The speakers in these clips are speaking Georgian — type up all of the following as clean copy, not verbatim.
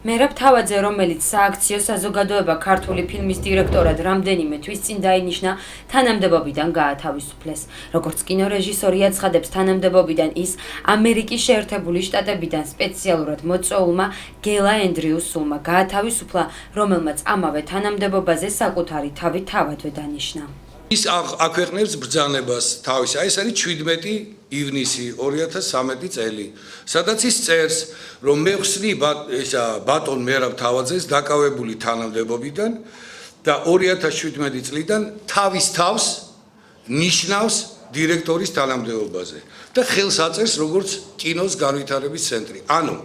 მერაბ თავაძე, რომელიც სააქციო საზოგადოება ქართული ფილმის დირექტორად რამდენიმე თვის წინ დაინიშნა, თანამდებობიდან გაათავისუფლეს. როგორც კინორეჟისორი აცხადებს, თანამდებობიდან ის ამერიკის შეერთებული შტატებიდან სპეციალურად მოწვეულმა გელა ენდრიუსულმა გაათავისუფლა, რომელმაც ამავე თანამდებობაზე საკუთარი თავი თავადვე დანიშნა. ის აქვეყნებს ბრძანებას თავის, ეს არის 17 ივნისი 2013 წელი, სადაც ის წერს, რომ მე ვხსნი ბატონ მერაბ თავაძეს დაკავებული თანამდებობიდან და 2017 წლიდან თავის თავს ნიშნავს დირექტორის თანამდებობაზე და ხელს აწერს როგორც კინოს განვითარების ცენტრი. ანუ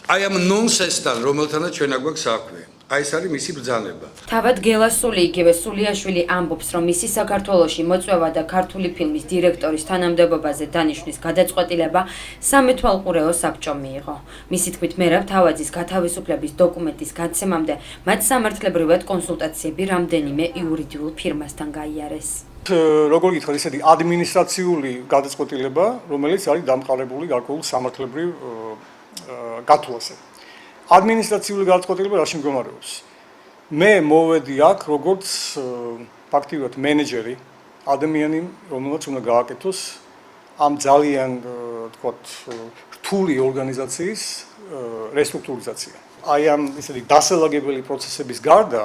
აი ამ ნონსენსთან, რომელთანაც ჩვენ აგვაქვს საქმე. აი ეს არის მისი ბრძანება. თავად გელასული იგივე სულიაშვილი ამბობს, რომ მისი საქართველოში მოწვევა და ქართული ფილმის დირექტორის თანამდებობაზე დანიშვნის გადაწყვეტილება სამეთვალყურეო საბჭომ მიიღო. მისი თქმით, მერაბ თავაძის გათავისუფლების დოკუმენტის გაცემამდე მათ სამართლებრივად კონსულტაციები რამდენიმე იურიდიულ ფირმასთან გაიარეს. როგორ გითხრათ, ესეთი ადმინისტრაციული გადაწყვეტილება, რომელიც არის დამყარებული გარკვეულ სამართლებრივ გათვლაზე. ადმინისტრაციული გადაწყვეტილება რაში მდგომარეობს? მე მოვედი აქ როგორც ფაქტიურად მენეჯერი, ადამიანი, რომელსაც უნდა გააკეთოს ამ ძალიან თქვათ რთული ორგანიზაციის რესტრუქტურიზაცია. აი ამ ესეთი დასალაგებელი პროცესების გარდა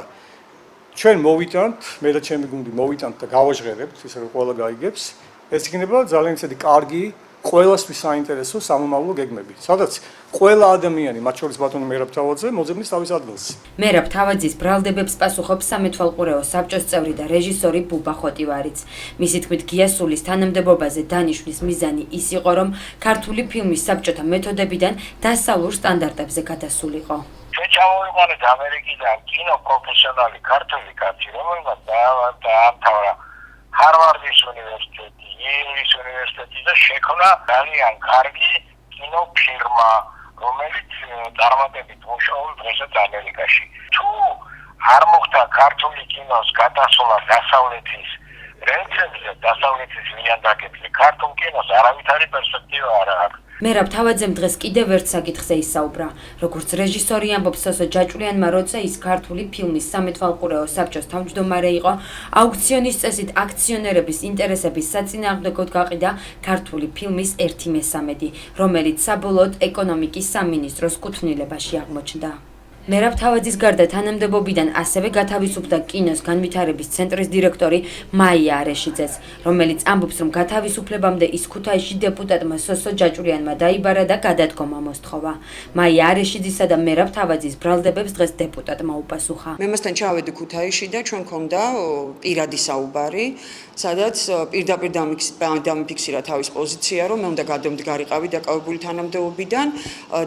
ჩვენ მოვიტანთ, მე და ჩემი გუნდი მოვიტანთ და გავაჟღერებთ, ისე რომ ყველა გაიგებს. ეს იქნება ძალიან ესეთი კარგი ყველასთვის საინტერესო სამომავლო გეგმები, სადაც ყველა ადამიანი, მათ შორის ბატონი მერაბ თავაძე, მოძებნის თავის ადგილს. მერაბ თავაძის ბრალდებებს პასუხობს სამეთვალყურეო საბჭოს წევრი და რეჟისორი ბუბა ხოტივარიც. მისი თქმით, გიასულის თანამდებობაზე დანიშვნის მიზანი ის იყო, რომ ქართული ფილმის საბჭოთა მეთოდებიდან დასავლურ სტანდარტებზე გადასულიყო. ჩვენ ჩამოვიყვანეთ ამერიკიდან კინო პროფესიონალი ქართული კაცი, რომელმაც დაამთავრა ჰარვარდის უნივერსიტეტი, იელის უნივერსიტეტი და შექმნა ძალიან კარგი კინოფირმა, რომელიც წარმატებით მუშაობს დღესაც ამერიკაში. თუ არ მოხდა ქართული კინოს გადასვლა დასავლეთის რენცებზე, დასავლეთის ლიანდაკეთზე, ქართულ კინოს არავითარი პერსპექტივა არ აქვს. მერაბ თავაძემ დღეს კიდევ ერთ საკითხზე ისაუბრა. როგორც რეჟისორი ამბობს, სოსო ჯაჭვლიანმა, როცა ის ქართული ფილმის სამეთვალყურეო საბჭოს თავმჯდომარე იყო, აუქციონის წესით აქციონერების ინტერესების საწინააღმდეგოდ გაყიდა ქართული ფილმის 1/3, რომელიც საბოლოოდ ეკონომიკის სამინისტროს კუთვნილებაში აღმოჩნდა. მერაბ თავაძის გარდა თანამდებობიდან ასევე გათავისუფლდა კინოს განვითარების ცენტრის დირექტორი მაია არეშიძეც, რომელიც ამბობს, რომ გათავისუფლებამდე ის ქუთაისში დეპუტატმა სოსო ჯაჭვლიანმა დაიბარა და გადადგომა მოსთხოვა. მაია არეშიძისა და მერაბ თავაძის ბრალდებებს დღეს დეპუტატმა უპასუხა. მე მასთან ჩავედი ქუთაისში და ჩვენ მქონდა პირადი საუბარი, სადაც პირდაპირ დამიფიქსირა თავის პოზიცია, რომ მე უნდა გადამდგარიყავი დაკავებული თანამდებობიდან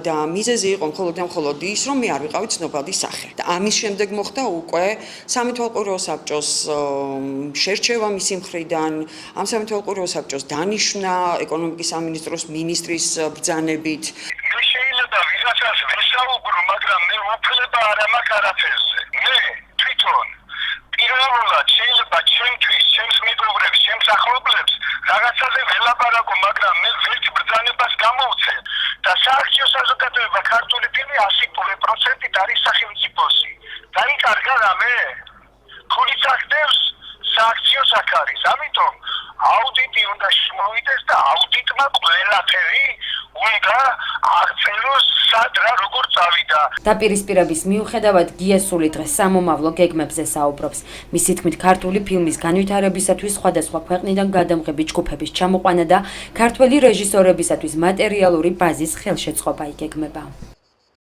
და მიზეზი იყო მხოლოდ ის, რომ მე არ ვიყავი ცნობადი სახე. და ამის შემდეგ მოხდა უკვე სამეთვალყურეო საბჭოს შერჩევა მისი მხრიდან, ამ სამეთვალყურეო საბჭოს დანიშვნა ეკონომიკის სამინისტროს მინისტრის ბრძანებით. შეიძლება ვიღაცას ვესაუბრო, მაგრამ მე უფლება არ მაქვს არაფერზე. მე თვითონ პირველად შეიძლება ჩემთვის, ჩემს მეგობრებს, ჩემს ახლობლებს რაღაცაზე ველაპარაკო, მაგრამ მე ვერც ბრძანებას გამოვცემ და სააქციო საზოგადოება ქართული ფილმი 100% არის სახელმწიფოსი. დაიკარგა რამე? ფულიც ახდევს, სააქციო აქ არის. ამიტომ აუდიტი უნდა შემოვიდეს და აუდიტმა ყველაფერი უნდა აღწეროს სად რა როგორ წავიდა. დაპირისპირების მიუხედავად გიასული დღეს სამომავლო გეგმებზე საუბრობს. მისი თქმით, ქართული ფილმის განვითარებისათვის სხვადასხვა ქვეყნიდან გადამღები ჯგუფების ჩამოყვანა და ქართველი რეჟისორებისათვის მატერიალური ბაზის ხელშეწყობა იგეგმება.